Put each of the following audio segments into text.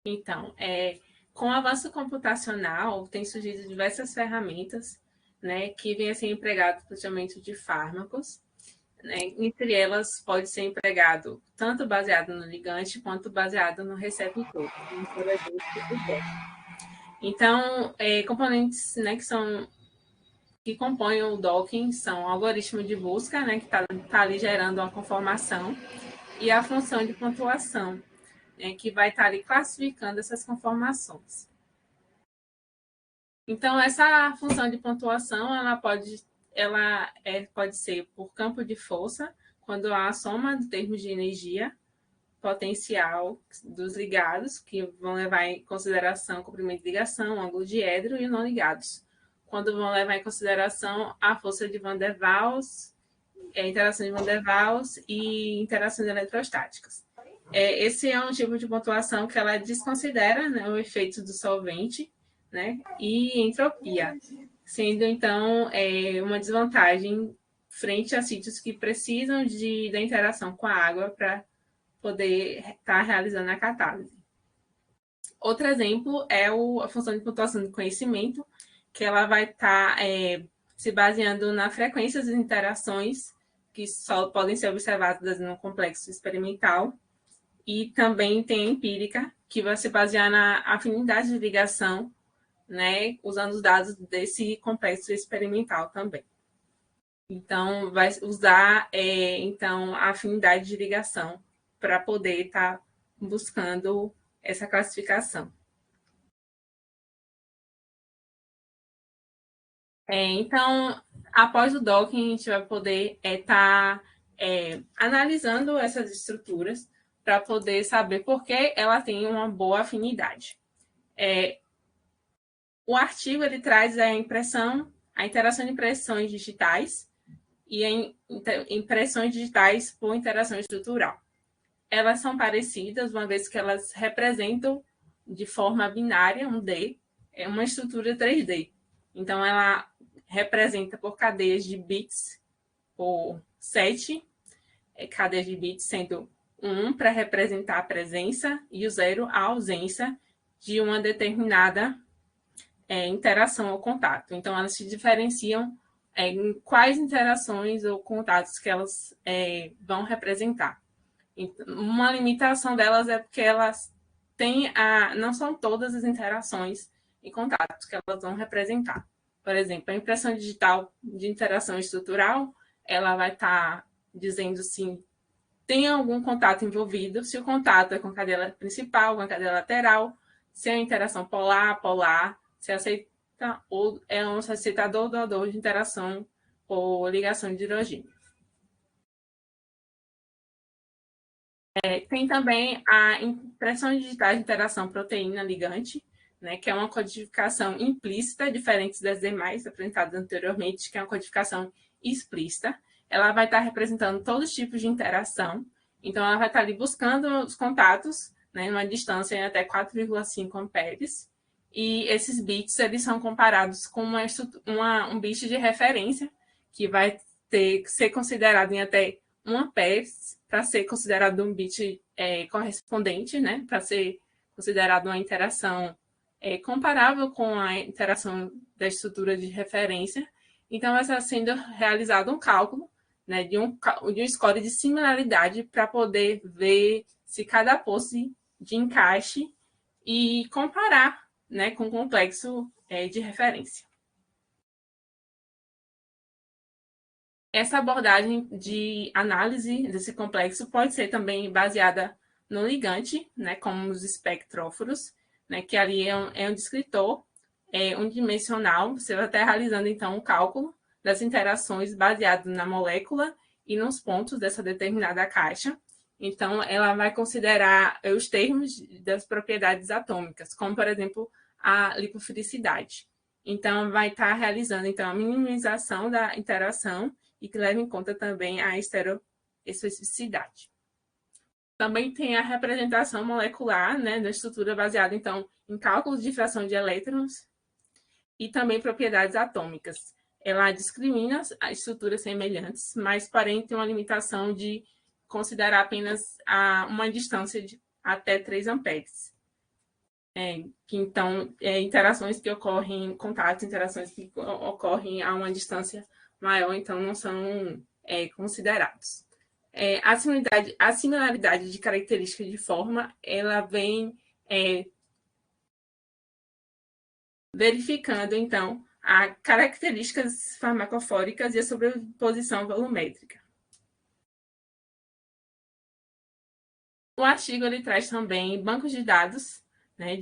Então, com o avanço computacional, tem surgido diversas ferramentas, né, que vêm a ser empregadas para o tratamento de fármacos, né? Entre elas, pode ser empregado tanto baseado no ligante quanto baseado no receptor, como por exemplo o DOC. Então, componentes, né, que compõem o docking são o algoritmo de busca, né, que está ali gerando uma conformação, e a função de pontuação, né, que vai estar ali classificando essas conformações. Então, essa função de pontuação pode ser por campo de força, quando há a soma de termos de energia potencial dos ligados, que vão levar em consideração o comprimento de ligação, o ângulo de Eddro, e o não ligados, quando vão levar em consideração a força de Van der Waals, interação de Van der Waals e interações eletrostáticas. Esse é um tipo de pontuação que ela desconsidera, né, o efeito do solvente, né, e entropia, sendo então uma desvantagem frente a sítios que precisam da interação com a água para poder estar realizando a catálise. Outro exemplo é a função de pontuação de conhecimento, que ela vai estar se baseando na frequência das interações que só podem ser observadas no complexo experimental, e também tem a empírica, que vai se basear na afinidade de ligação, né, usando os dados desse complexo experimental também. Então, vai usar então, a afinidade de ligação para poder estar buscando essa classificação. Então, após o docking, a gente vai poder estar analisando essas estruturas para poder saber por que ela tem uma boa afinidade. O artigo ele traz a interação de impressões digitais e impressões digitais por interação estrutural. Elas são parecidas, uma vez que elas representam de forma binária, um D, uma estrutura 3D. Então, ela representa por cadeias de bits, por 7 cadeias de bits, sendo 1 para representar a presença e o 0 a ausência de uma determinada interação ou contato. Então, elas se diferenciam em quais interações ou contatos que elas vão representar. Uma limitação delas é porque elas não são todas as interações e contatos que elas vão representar. Por exemplo, a impressão digital de interação estrutural, ela vai estar dizendo se tem algum contato envolvido, se o contato é com a cadeia principal, com a cadeia lateral, se é interação polar, se aceita ou é um aceitador doador de interação ou ligação de hidrogênio. Tem também a impressão digital de interação proteína-ligante, né, que é uma codificação implícita, diferente das demais apresentadas anteriormente, que é uma codificação explícita. Ela vai estar representando todos os tipos de interação. Então, ela vai estar ali buscando os contatos, né, numa distância em até 4,5 amperes. E esses bits eles são comparados com um bit de referência, que vai ser considerado em até 1 ampere, para ser considerado um bit correspondente, né, para ser considerado uma interação comparável com a interação da estrutura de referência. Então, vai estar sendo realizado um cálculo, né, de um score de similaridade para poder ver se cada pose de encaixe e comparar, né, com o complexo de referência. Essa abordagem de análise desse complexo pode ser também baseada no ligante, né, como os espectróforos, né, que ali é um descritor unidimensional. Você vai estar realizando, então, um cálculo das interações baseado na molécula e nos pontos dessa determinada caixa. Então, ela vai considerar os termos das propriedades atômicas, como, por exemplo, a lipofilicidade. Então, vai estar realizando então, a minimização da interação e que leva em conta também a estereoespecificidade. Também tem a representação molecular, né, da estrutura baseada, então, em cálculos de fração de elétrons e também propriedades atômicas. Ela discrimina as estruturas semelhantes, mas, porém, tem uma limitação de considerar apenas uma distância de até 3 amperes. Então, interações que ocorrem, contatos, interações que ocorrem a uma distância maior, então não são considerados. A similaridade de característica de forma, ela vem verificando, então, as características farmacofóricas e a sobreposição volumétrica. O artigo ele traz também bancos de dados, né,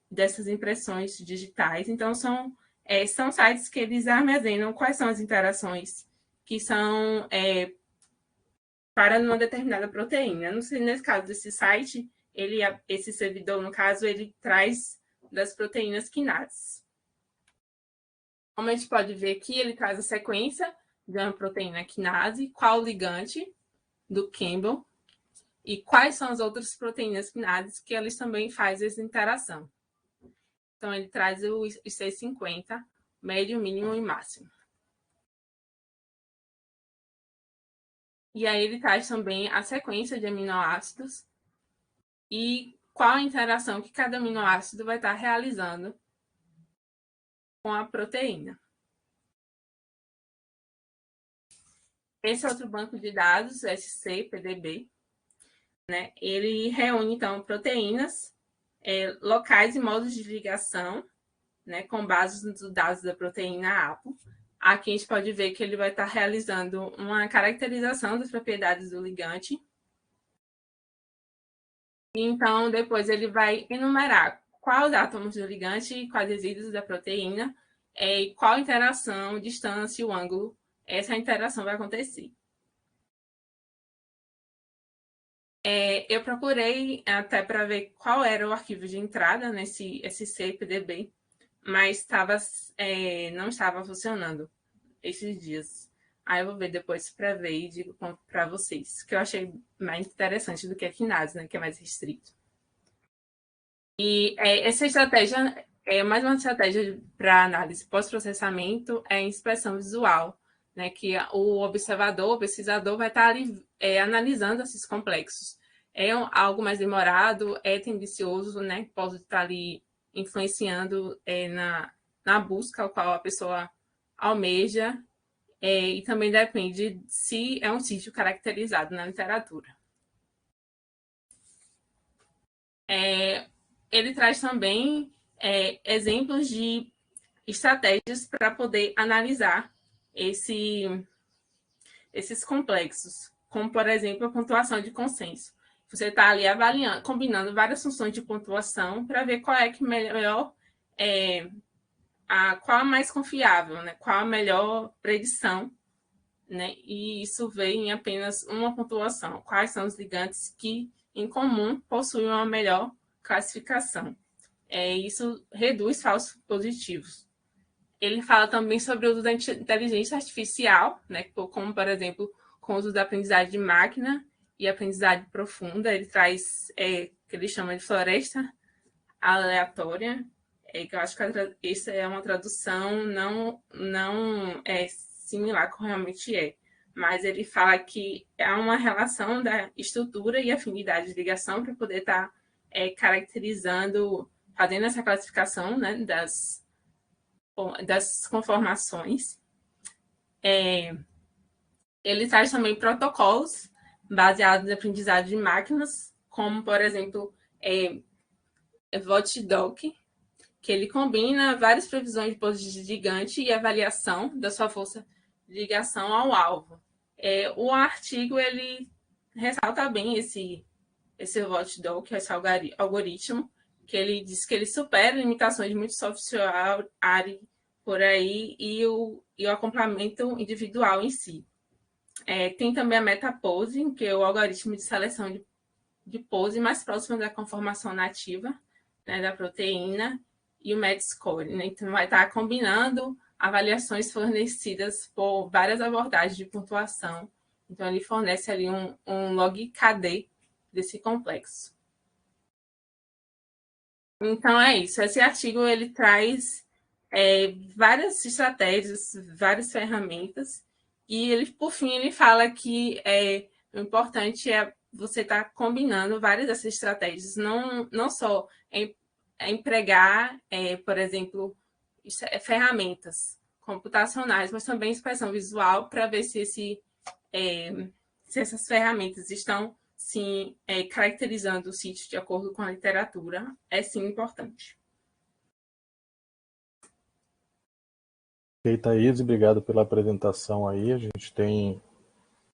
dessas impressões digitais. Então, são sites que eles armazenam quais são as interações que são para uma determinada proteína. Nesse caso desse site, esse servidor, no caso, ele traz das proteínas quinases. Como a gente pode ver aqui, ele traz a sequência de uma proteína quinase, qual o ligante do Campbell, e quais são as outras proteínas quinases que eles também fazem essa interação. Então, ele traz os C50, médio, mínimo e máximo. E aí ele traz também a sequência de aminoácidos e qual a interação que cada aminoácido vai estar realizando com a proteína. Esse outro banco de dados, SC-PDB, né, ele reúne, então, proteínas, locais e modos de ligação, né, com base nos dados da proteína APO. Aqui a gente pode ver que ele vai estar realizando uma caracterização das propriedades do ligante. Então, depois ele vai enumerar quais os átomos do ligante, quais resíduos da proteína, e qual interação, distância e o ângulo essa interação vai acontecer. Eu procurei até para ver qual era o arquivo de entrada nesse SC-PDB, mas não estava funcionando esses dias. Aí eu vou ver depois para ver e digo para vocês, que eu achei mais interessante do que a quinase, né, que é mais restrito. E essa estratégia mais uma estratégia para análise pós-processamento é a inspeção visual, né, que o observador, o pesquisador vai estar ali analisando esses complexos. Algo mais demorado, tendencioso, né, pode estar ali influenciando na busca ao qual a pessoa almeja, e também depende se é um sítio caracterizado na literatura. Ele traz também exemplos de estratégias para poder analisar esses complexos, como, por exemplo, a pontuação de consenso. Você está ali avaliando, combinando várias funções de pontuação para ver qual é que melhor, qual a mais confiável, né? Qual a melhor predição, né? E isso vem em apenas uma pontuação. Quais são os ligantes que, em comum, possuem uma melhor classificação. Isso reduz falsos positivos. Ele fala também sobre o uso da inteligência artificial, né, como, por exemplo, com o uso da aprendizagem de máquina e aprendizagem profunda. Ele traz que ele chama de floresta aleatória, que eu acho que essa é uma tradução não similar como realmente é. Mas ele fala que há uma relação da estrutura e afinidade de ligação para poder estar caracterizando, fazendo essa classificação, né, das conformações. Ele traz também protocolos baseados em aprendizagem de máquinas, como, por exemplo, VOTDOC, que ele combina várias previsões de posição de gigante e avaliação da sua força de ligação ao alvo. O artigo ele ressalta bem esse VOTDOC, esse algoritmo, que ele diz que ele supera limitações de muitos software por aí e o acoplamento individual em si. Tem também a MetaPose, que é o algoritmo de seleção de pose mais próximo da conformação nativa, né, da proteína, e o Metscore. Né? Então, vai estar combinando avaliações fornecidas por várias abordagens de pontuação. Então, ele fornece ali um log KD desse complexo. Então, é isso. Esse artigo ele traz várias estratégias, várias ferramentas, e ele, por fim, ele fala que o importante é você estar combinando várias dessas estratégias, não só empregar, por exemplo, ferramentas computacionais, mas também inspeção visual para ver se essas ferramentas estão sim caracterizando o sítio de acordo com a literatura, é sim importante. Ok, Thaís, obrigado pela apresentação aí. A gente tem